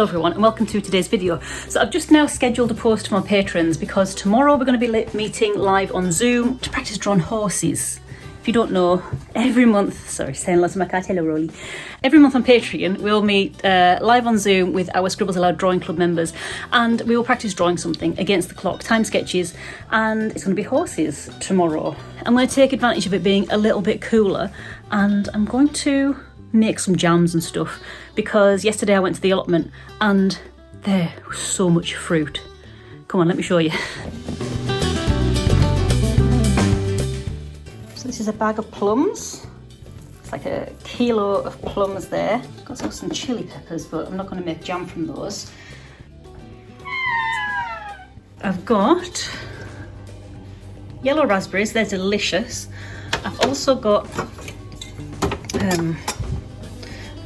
Hello everyone and welcome to today's video. So I've just now scheduled a post for my patrons because tomorrow we're going to be meeting live on Zoom to practice drawing horses. If you don't know, every month, sorry, saying lots of my cat, hello Rolly. Every month on Patreon we'll meet live on Zoom with our Scribbles Aloud Drawing Club members and we will practice drawing something against the clock, time sketches, and it's going to be horses tomorrow. I'm going to take advantage of it being a little bit cooler and I'm going to make some jams and stuff because yesterday I went to the allotment and there was so much fruit. Come on, let me show you. So this is a bag of plums. It's like a kilo of plums there. Got some chili peppers, but I'm not going to make jam from those. I've got yellow raspberries, they're delicious. I've also got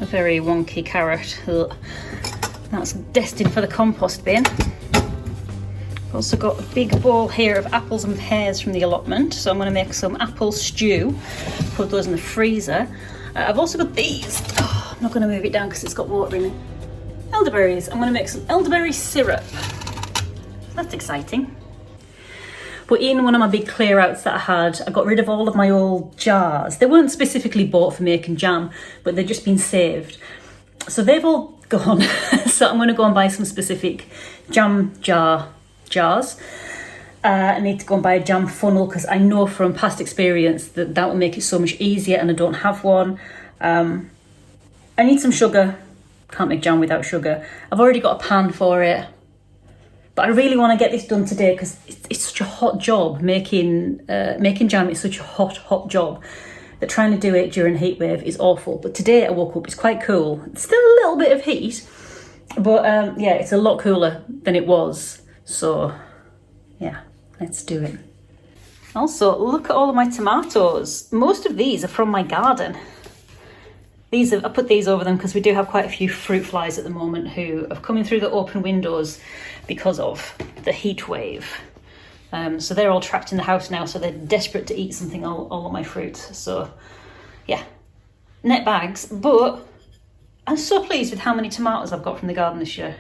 a very wonky carrot. Ugh. That's destined for the compost bin. I've also got a big bowl here of apples and pears from the allotment, so I'm going to make some apple stew, put those in the freezer. I've also got these. Oh, I'm not going to move it down because it's got water in it. Elderberries. I'm going to make some elderberry syrup. That's exciting. But in one of my big clear outs that I had, I got rid of all of my old jars. They weren't specifically bought for making jam, but they've just been saved. So they've all gone. So I'm going to go and buy some specific jam jars. I need to go and buy a jam funnel because I know from past experience that will make it so much easier and I don't have one. I need some sugar. Can't make jam without sugar. I've already got a pan for it. But I really want to get this done today because it's such a hot job. Making jam is such a hot job that trying to do it during a heat wave is awful. But today I woke up, it's quite cool. It's still a little bit of heat, but yeah, it's a lot cooler than it was. So yeah, let's do it. Also, look at all of my tomatoes. Most of these are from my garden. I put these over them because we do have quite a few fruit flies at the moment who have come in through the open windows because of the heat wave. So they're all trapped in the house now, so they're desperate to eat something, all of my fruit. So yeah, net bags, but I'm so pleased with how many tomatoes I've got from the garden this year.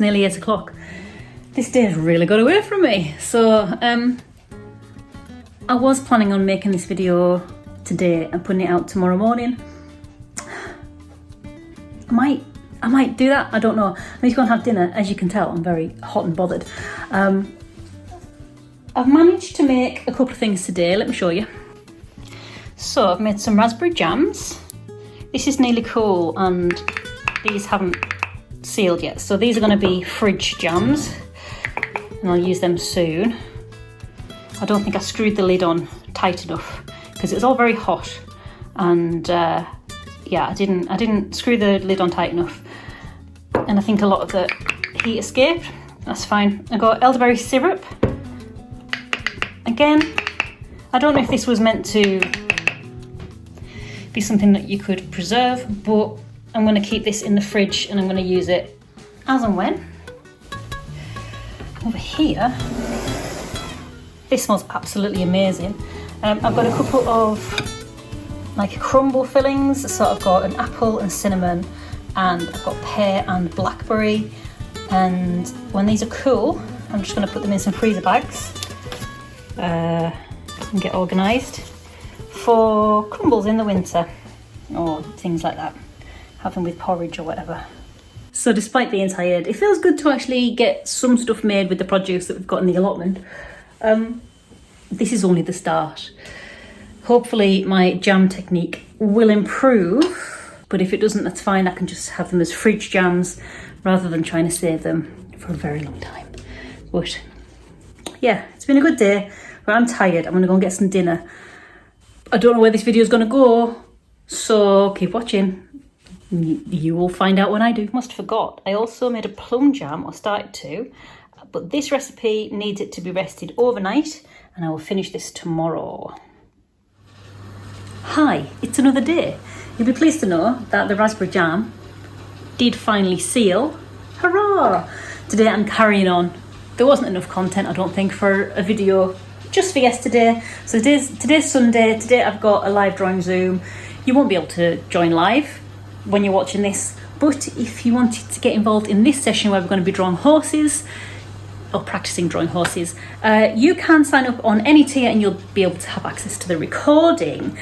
nearly 8 o'clock. This day has really got away from me. So I was planning on making this video today and putting it out tomorrow morning. I might do that, I don't know. I need to go and have dinner. As you can tell, I'm very hot and bothered. I've managed to make a couple of things today, let me show you. So I've made some raspberry jams. This is nearly cool and these haven't sealed yet. So these are going to be fridge jams and I'll use them soon. I don't think I screwed the lid on tight enough because it was all very hot and yeah, I didn't screw the lid on tight enough and I think a lot of the heat escaped. That's fine. I got elderberry syrup. Again, I don't know if this was meant to be something that you could preserve, but I'm going to keep this in the fridge and I'm going to use it as and when. Over here, this smells absolutely amazing. I've got a couple of like crumble fillings, so I've got an apple and cinnamon, and I've got pear and blackberry. And when these are cool, I'm just going to put them in some freezer bags and get organised for crumbles in the winter or things like that, have them with porridge or whatever. So despite being tired, it feels good to actually get some stuff made with the produce that we've got in the allotment. This is only the start. Hopefully my jam technique will improve, but if it doesn't, that's fine. I can just have them as fridge jams rather than trying to save them for a very long time. But yeah, it's been a good day, but I'm tired. I'm gonna go and get some dinner. I don't know where this video is gonna go, so keep watching. You will find out when I do. Must have forgot, I also made a plum jam, or started to, but this recipe needs it to be rested overnight and I will finish this tomorrow. Hi, it's another day. You'll be pleased to know that the raspberry jam did finally seal. Hurrah! Today I'm carrying on. There wasn't enough content, I don't think, for a video just for yesterday. So today's Sunday. Today I've got a live drawing Zoom. You won't be able to join live when you're watching this, but if you wanted to get involved in this session where we're going to be drawing horses, or practicing drawing horses, you can sign up on any tier and you'll be able to have access to the recording.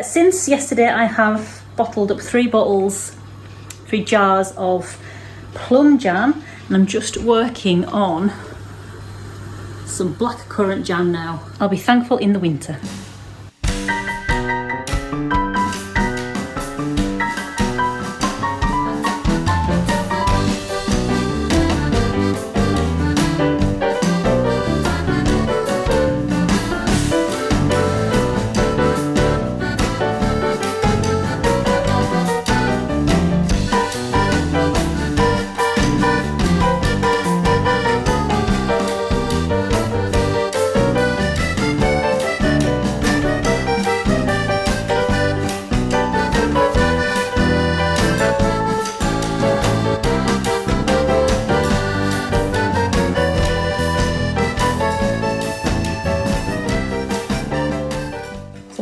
Since yesterday I have bottled up 3 jars of plum jam, and I'm just working on some blackcurrant jam now. I'll be thankful in the winter.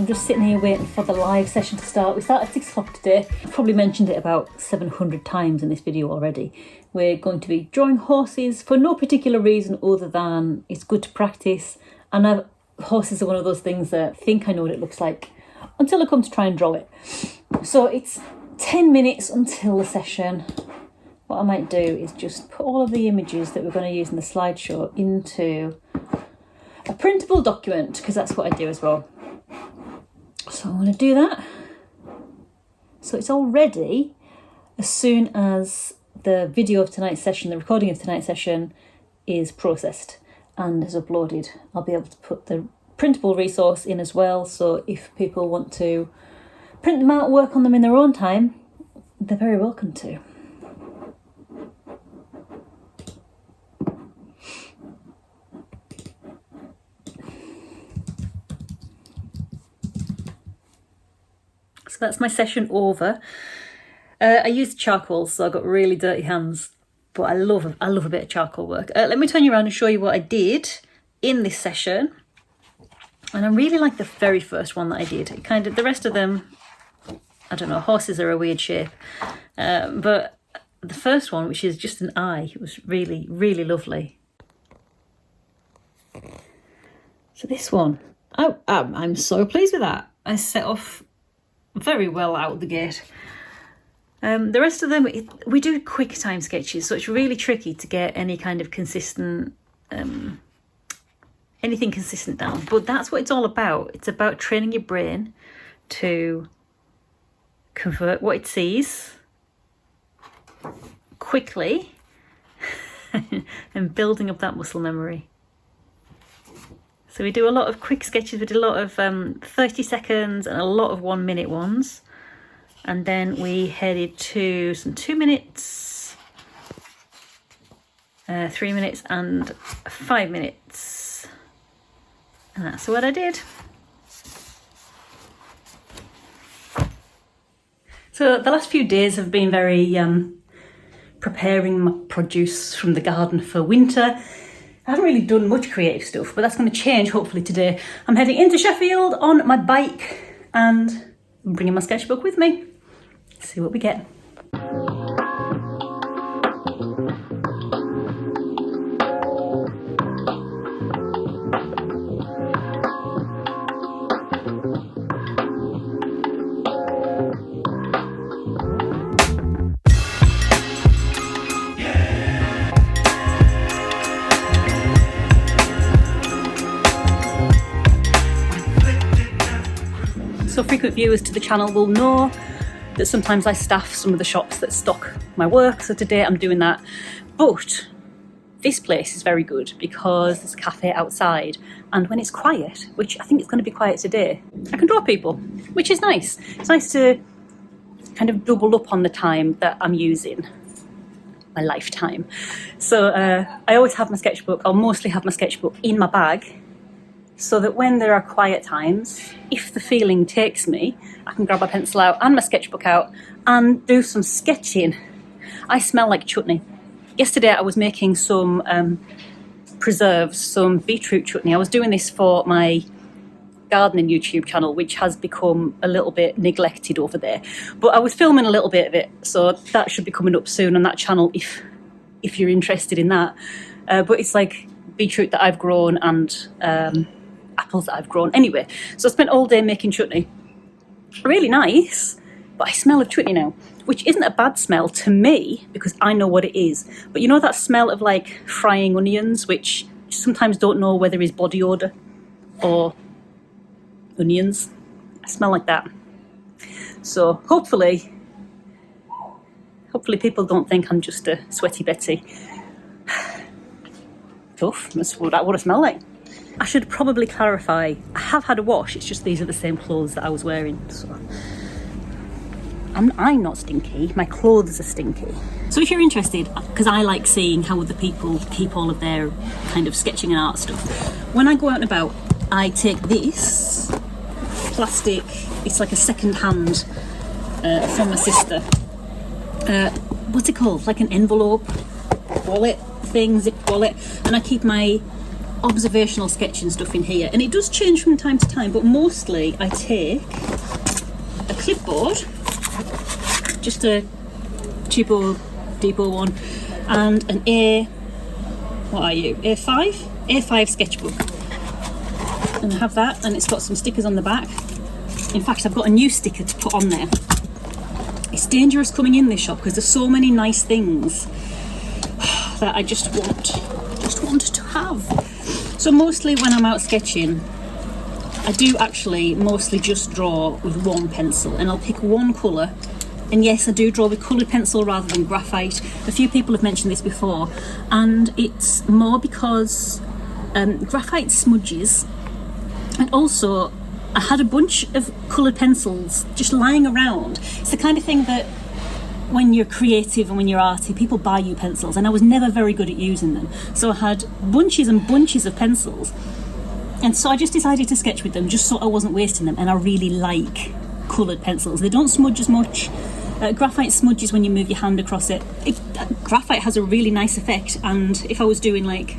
Just sitting here waiting for the live session to start. We start at 6 o'clock today. I've probably mentioned it about 700 times in this video already. We're going to be drawing horses for no particular reason other than it's good to practice, and horses are one of those things that I think I know what it looks like until I come to try and draw it. So it's 10 minutes until the session. What I might do is just put all of the images that we're going to use in the slideshow into a printable document, because that's what I do as well. So I'm going to do that. So it's all ready as soon as the video of tonight's session, the recording of tonight's session is processed and is uploaded. I'll be able to put the printable resource in as well. So if people want to print them out, work on them in their own time, they're very welcome to. So that's my session over. I used charcoal, so I got really dirty hands, but I love a bit of charcoal work. Let me turn you around and show you what I did in this session. And I really like the very first one that I did. It kind of, the rest of them, I don't know, horses are a weird shape. But the first one, which is just an eye, it was really, really lovely. So this one, I'm so pleased with that. I set off very well out of the gate. The rest of them, we do quick time sketches, so it's really tricky to get any kind of consistent, anything consistent down. But that's what it's all about. It's about training your brain to convert what it sees quickly and building up that muscle memory. So we do a lot of quick sketches. We did a lot of 30 seconds and a lot of 1 minute ones. And then we headed to some 2 minutes, 3 minutes and 5 minutes. And that's what I did. So the last few days have been very preparing my produce from the garden for winter. I haven't really done much creative stuff, but that's going to change hopefully today. I'm heading into Sheffield on my bike and I'm bringing my sketchbook with me. See what we get. So frequent viewers to the channel will know that sometimes I staff some of the shops that stock my work, so today I'm doing that. But this place is very good because there's a cafe outside, and when it's quiet, which I think it's going to be quiet today, I can draw people, which is nice. It's nice to kind of double up on the time that I'm using, my lifetime. So I always have my sketchbook, I'll mostly have my sketchbook in my bag, so that when there are quiet times, if the feeling takes me, I can grab my pencil out and my sketchbook out and do some sketching. I smell like chutney. Yesterday I was making some preserves, some beetroot chutney. I was doing this for my gardening YouTube channel, which has become a little bit neglected over there. But I was filming a little bit of it, so that should be coming up soon on that channel if you're interested in that. But it's like beetroot that I've grown and apples that I've grown. Anyway, so I spent all day making chutney. Really nice, but I smell of chutney now, which isn't a bad smell to me because I know what it is. But you know that smell of like frying onions, which you sometimes don't know whether is body odour or onions? I smell like that. So hopefully people don't think I'm just a sweaty Betty. Tough, that's what I smell like. I should probably clarify, I have had a wash, it's just these are the same clothes that I was wearing. So I'm not stinky, my clothes are stinky. So if you're interested, because I like seeing how other people keep all of their kind of sketching and art stuff, when I go out and about, I take this plastic, it's like a second hand from my sister. What's it called? Like an envelope wallet thing, zip wallet, and I keep my observational sketching stuff in here, and it does change from time to time, but mostly I take a clipboard, just a cheapo depot one, and an A5 sketchbook, and I have that, and it's got some stickers on the back. In fact, I've got a new sticker to put on there. It's dangerous coming in this shop because there's so many nice things that I just want to have. So mostly when I'm out sketching, I do actually mostly just draw with one pencil, and I'll pick one colour. And yes, I do draw with coloured pencil rather than graphite. A few people have mentioned this before, and it's more because graphite smudges, and also I had a bunch of coloured pencils just lying around. It's the kind of thing that when you're creative and when you're arty, people buy you pencils, and I was never very good at using them. So I had bunches and bunches of pencils, and so I just decided to sketch with them just so I wasn't wasting them, and I really like coloured pencils. They don't smudge as much. Graphite smudges when you move your hand across it. Graphite has a really nice effect, and if I was doing like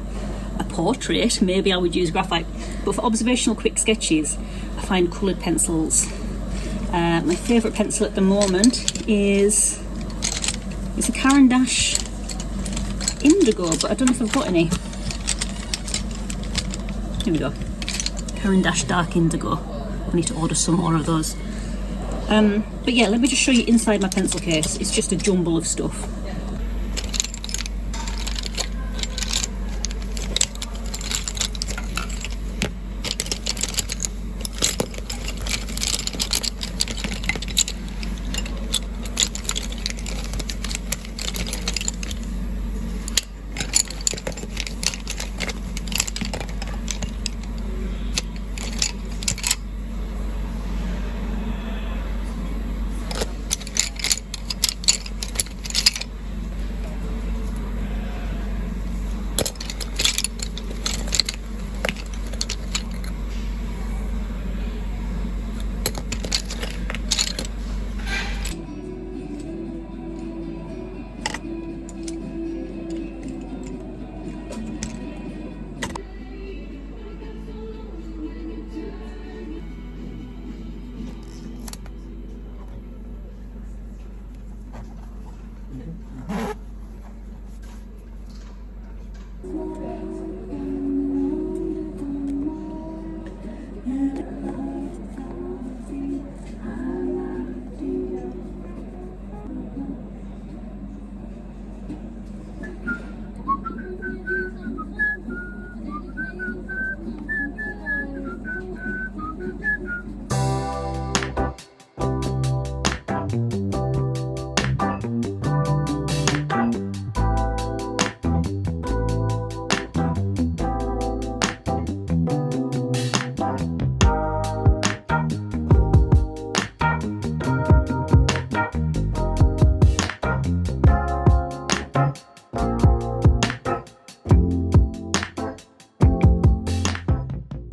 a portrait, maybe I would use graphite. But for observational quick sketches, I find coloured pencils. My favourite pencil at the moment is It's a Caran d'Ache Indigo, but I don't know if I've got any. Here we go. Caran d'Ache Dark Indigo. I need to order some more of those. But yeah, let me just show you inside my pencil case. It's just a jumble of stuff.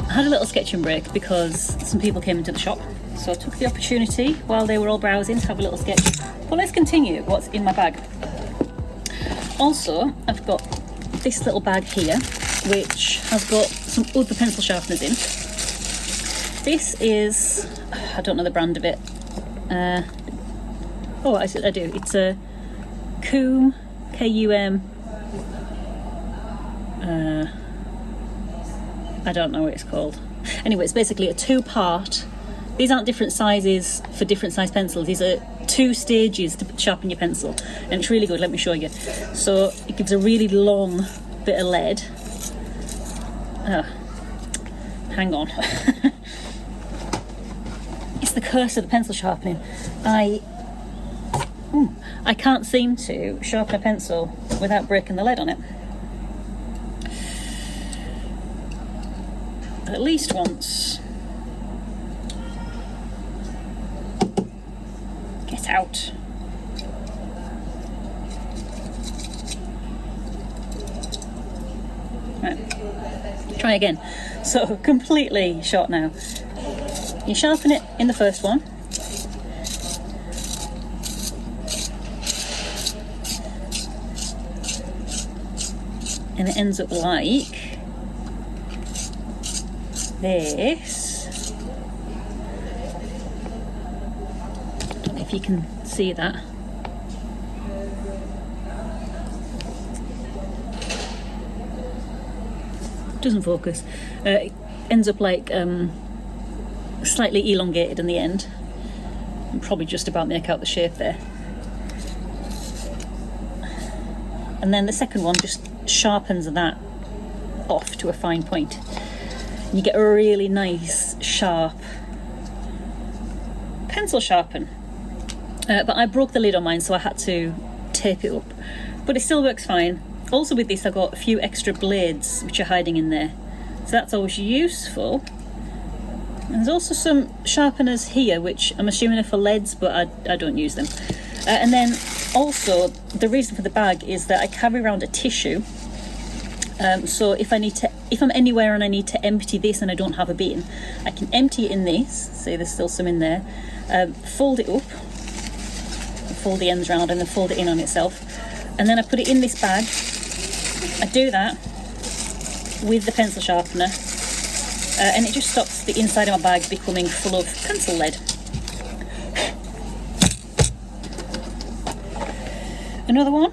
I had a little sketching break because some people came into the shop, so I took the opportunity while they were all browsing to have a little sketch. But let's continue what's in my bag. Also, I've got this little bag here, which has got some other pencil sharpeners in. This is, I don't know the brand of it. Oh, I do. It's a Cum, K-U-M. I don't know what it's called. Anyway, it's basically a two-part. These aren't different sizes for different size pencils. These are 2 stages to sharpen your pencil, and it's really good. Let me show you. So it gives a really long bit of lead. Hang on. It's the curse of the pencil sharpening. I can't seem to sharpen a pencil without breaking the lead on it. At least once. Get out. Right. Try again. So completely short now. You sharpen it in the first one. And it ends up like this. I don't know if you can see that. Doesn't focus. It ends up like slightly elongated in the end. And probably just about make out the shape there. And then the second one just sharpens that off to a fine point. You get a really nice, sharp pencil sharpen. But I broke the lid on mine, so I had to tape it up. But it still works fine. Also with this, I got a few extra blades which are hiding in there. So that's always useful. And there's also some sharpeners here, which I'm assuming are for leads, but I don't use them. And then also, the reason for the bag is that I carry around a tissue. So if I'm anywhere and I need to empty this and I don't have a bin, I can empty it in this. See, there's still some in there. Fold it up, fold the ends around, and then fold it in on itself. And then I put it in this bag. I do that with the pencil sharpener, and it just stops the inside of my bag becoming full of pencil lead. Another one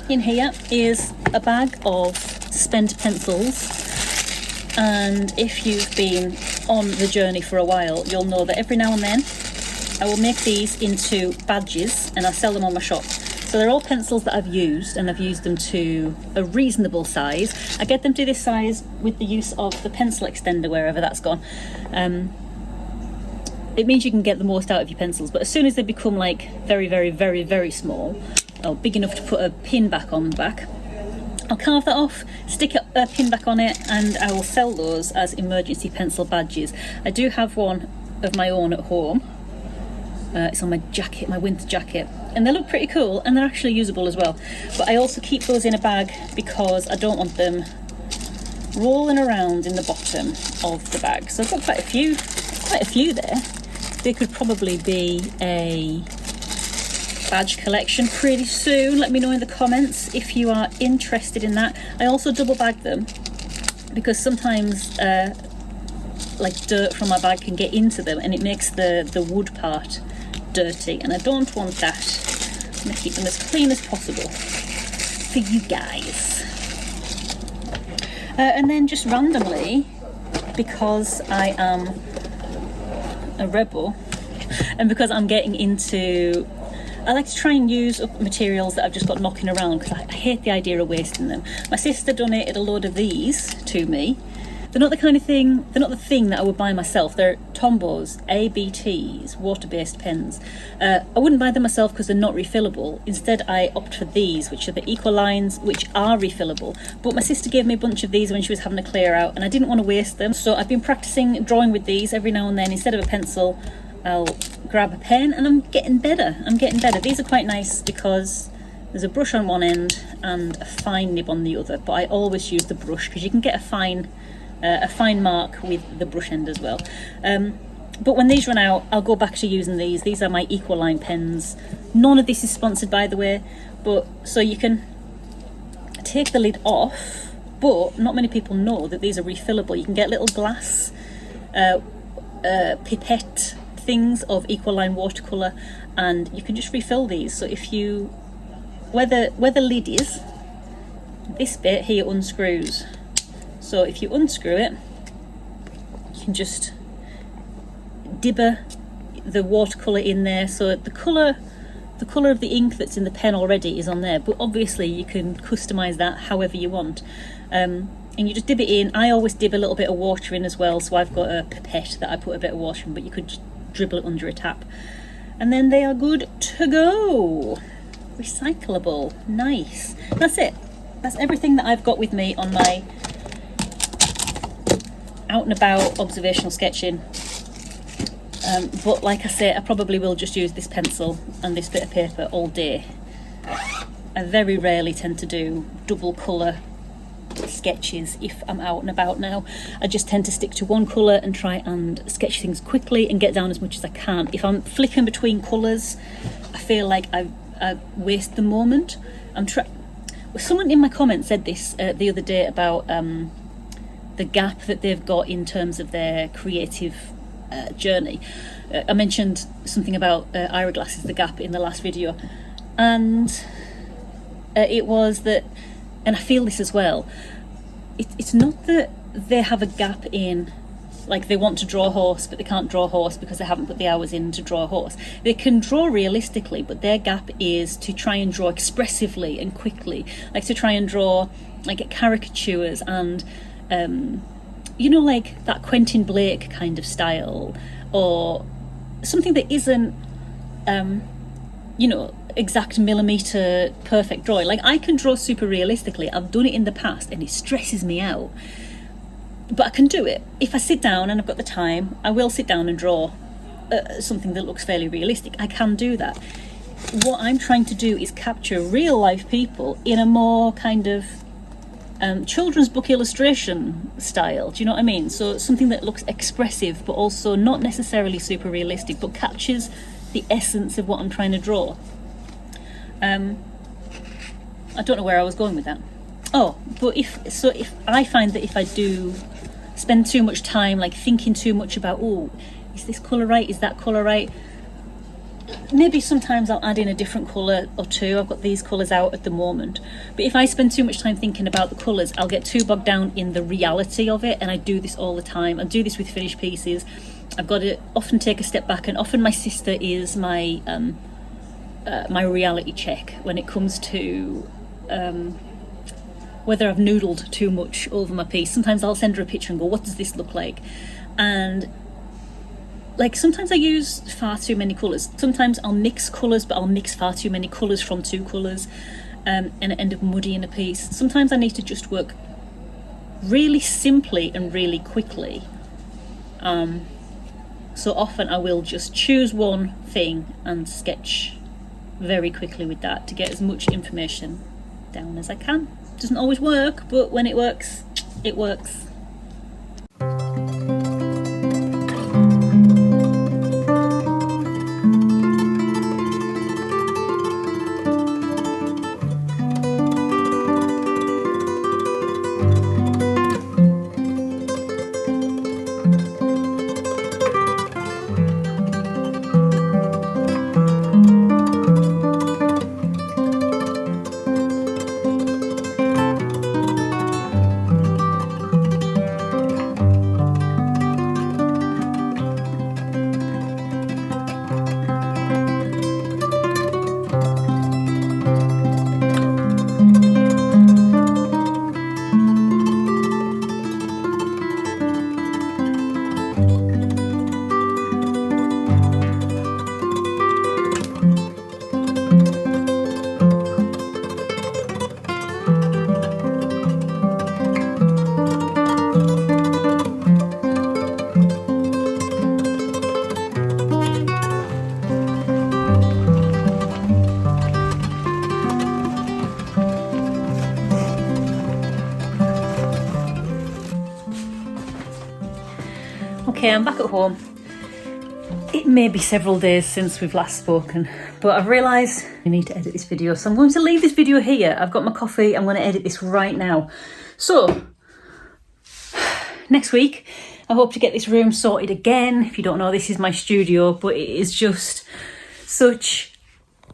in here is a bag of spent pencils, and if you've been on the journey for a while, you'll know that every now and then I will make these into badges and I'll sell them on my shop. So they're all pencils that I've used, and I've used them to a reasonable size. I get them to this size with the use of the pencil extender wherever that's gone. It means you can get the most out of your pencils, but as soon as they become like very, very, very, very small, or big enough to put a pin back on the back, I'll carve that off, stick a pin back on it, and I will sell those as emergency pencil badges. I do have one of my own at home. It's on my jacket, my winter jacket, and they look pretty cool, and they're actually usable as well. But I also keep those in a bag because I don't want them rolling around in the bottom of the bag. So I've got quite a few there. They could probably be a badge collection pretty soon. Let me know in the comments if you are interested in that. I also double bag them because sometimes like dirt from my bag can get into them, and it makes the wood part dirty, and I don't want that. I'm going to keep them as clean as possible for you guys. And then just randomly, because I am a rebel and because I'm getting into, I like to try and use up materials that I've just got knocking around because I hate the idea of wasting them. My sister donated a load of these to me. They're not the kind of thing, they're not the thing that I would buy myself. They're Tombows ABTs, water-based pens. I wouldn't buy them myself because they're not refillable. Instead, I opt for these, which are the Ecolines, which are refillable. But my sister gave me a bunch of these when she was having a clear out, and I didn't want to waste them. So I've been practicing drawing with these every now and then. Instead of a pencil, I'll grab a pen, and I'm getting better. These are quite nice because there's a brush on one end and a fine nib on the other, but I always use the brush because you can get a fine mark with the brush end as well. But when these run out, I'll go back to using these. These are my Ecoline pens. None of this is sponsored, by the way, but so you can take the lid off, but not many people know that these are refillable. You can get little glass pipette things of Ecoline watercolour, and you can just refill these. So if you, where the lid is, this bit here unscrews. So if you unscrew it, you can just dibber the watercolour in there. So the colour of the ink that's in the pen already is on there, but obviously you can customise that however you want. And you just dib it in. I always dib a little bit of water in as well, so I've got a pipette that I put a bit of water in, but you could just dribble it under a tap. And then they are good to go. Recyclable, nice. That's it. That's everything that I've got with me on my out and about observational sketching. But like I say, I probably will just use this pencil and this bit of paper all day. I very rarely tend to do double colour sketches if I'm out and about now. I just tend to stick to one colour and try and sketch things quickly and get down as much as I can. If I'm flicking between colours, I feel like I waste the moment. Someone in my comments said this the other day about the gap that they've got in terms of their creative journey. I mentioned something about Ira glasses, the gap, in the last video, and it was that, and I feel this as well, it's not that they have a gap in, like they want to draw a horse but they can't draw a horse because they haven't put the hours in to draw a horse. They can draw realistically, but their gap is to try and draw expressively and quickly, like to try and draw like caricatures and like that Quentin Blake kind of style, or something that isn't exact millimeter perfect drawing. Like I can draw super realistically. I've done it in the past and it stresses me out, but I can do it. If I sit down and I've got the time, I will sit down and draw something that looks fairly realistic. I can do that. What I'm trying to do is capture real life people in a more kind of children's book illustration style. Do you know what I mean? So something that looks expressive but also not necessarily super realistic, but captures the essence of what I'm trying to draw. I don't know where I was going with that. Oh, but if I find that if I do spend too much time like thinking too much about, oh, is this colour right, is that colour right, maybe sometimes I'll add in a different colour or two. I've got these colours out at the moment, but if I spend too much time thinking about the colours, I'll get too bogged down in the reality of it. And I do this all the time. I do this with finished pieces. I've got to often take a step back, and often my sister is my my reality check when it comes to whether I've noodled too much over my piece. Sometimes I'll send her a picture and go, what does this look like? And like, sometimes I use far too many colours. Sometimes I'll mix colours, but I'll mix far too many colours from two colours, and I end up muddying a piece. Sometimes I need to just work really simply and really quickly. So often I will just choose one thing and sketch very quickly with that to get as much information down as I can. It doesn't always work, but when it works, it works. Okay, I'm back at home. It may be several days since we've last spoken, but I've realised I need to edit this video, so I'm going to leave this video here. I've got my coffee, I'm going to edit this right now. So, next week, I hope to get this room sorted again. If you don't know, this is my studio, but it is just such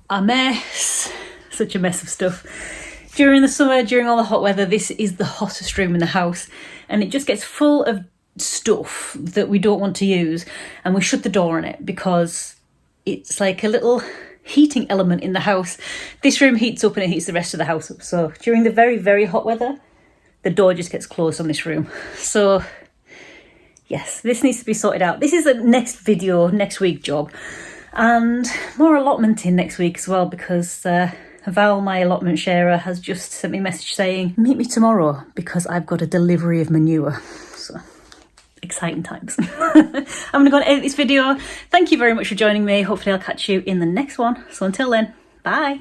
a mess of stuff. During the summer, during all the hot weather, this is the hottest room in the house, and it just gets full of stuff that we don't want to use, and we shut the door on it because it's like a little heating element in the house. This room heats up and it heats the rest of the house up, so during the very, very hot weather, the door just gets closed on this room. So yes, this needs to be sorted out. This is a next week job, and more allotment in next week as well, because Val, my allotment sharer, has just sent me a message saying meet me tomorrow because I've got a delivery of manure. So exciting times. I'm gonna go and edit this video. Thank you very much for joining me. Hopefully I'll catch you in the next one. So until then, bye.